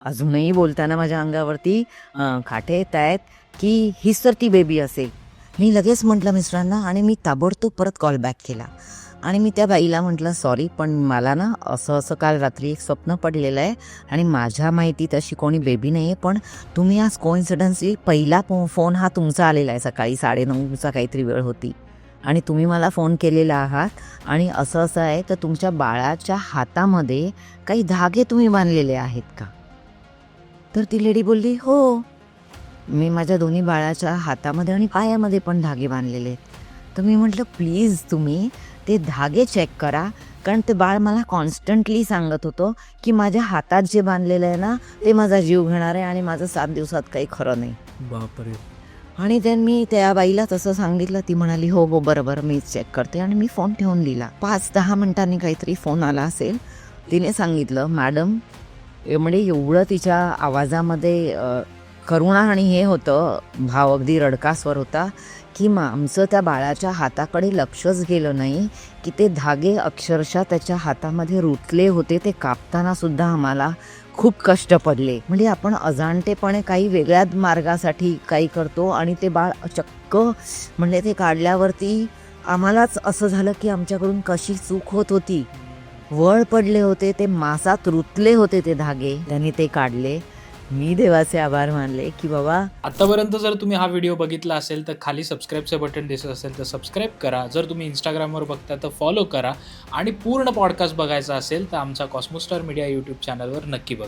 अजूनही बोलताना माझ्या अंगावरती काटे येत आहेत की हीच तर ती बेबी असेल. मी लगेच म्हटलं मिस्टरांना आणि मी ताबडतोब परत कॉल बॅक केला आणि मी त्या बाईला म्हटलं, सॉरी पण मला ना असं असं काल रात्री एक स्वप्न पडलेलं आहे आणि माझ्या माहितीत अशी कोणी बेबी नाही आहे, पण तुम्ही आज कोइन्सिडन्सली पहिला फोन हा तुमचा आलेला आहे. सकाळी 9:30चा काहीतरी वेळ होती आणि तुम्ही मला फोन केलेला आहात आणि असं असं आहे, तर तुमच्या बाळाच्या हातामध्ये काही धागे तुम्ही बांधलेले आहेत का? तर ती लेडी बोलली, हो, मी माझ्या दोन्ही बाळाच्या हातामध्ये आणि पायामध्ये पण धागे बांधलेले आहेत. तर मी म्हटलं, प्लीज तुम्ही ते धागे चेक करा, कारण ते बाळ मला कॉन्स्टंटली सांगत होतं की माझ्या हातात जे बांधलेलं आहे ना, ते माझा जीव घेणार आहे आणि माझं 7 दिवसात काही खरं नाही. बापरे. आणि देन मी त्या बाईला तसं सांगितलं. ती म्हणाली, हो हो बरोबर, मी चेक करते, आणि मी फोन ठेवून दिला. 5-10 मिनिटांनी काहीतरी फोन आला असेल. तिने सांगितलं, मॅडम, म्हणजे एवढं तिच्या आवाजामध्ये करुणा आणि हे होतं, भाव अगदी रडकास्वर होता, की आमचं त्या बाळाच्या हाताकडे लक्षच गेलं नाही की ते धागे अक्षरशः त्याच्या हातामध्ये रुतले होते. ते कापताना सुद्धा आम्हाला खूप कष्ट पडले. म्हणजे आपण अजाणतेपणे काही वेगळ्याच मार्गासाठी काही करतो आणि ते बाळ चक्क, म्हणजे ते काढल्यावरती आम्हालाच असं झालं की आमच्याकडून कशी चूक होत होती. वळ पडले होते, ते मांसात रुतले होते ते धागे. त्यांनी ते काढले. मी देवाचे आभार मानले की बाबा. आतापर्यंत जर तुम्ही हा व्हिडिओ बघितला असेल तर खाली सबस्क्राईबचे बटन दिसत असेल तर सबस्क्राईब करा. जर तुम्ही इंस्टाग्रामवर बघता तर फॉलो करा आणि पूर्ण पॉडकास्ट बघायचा असेल तर आमचा कॉस्मोस्टार मीडिया यूट्यूब चॅनलवर नक्की बघा.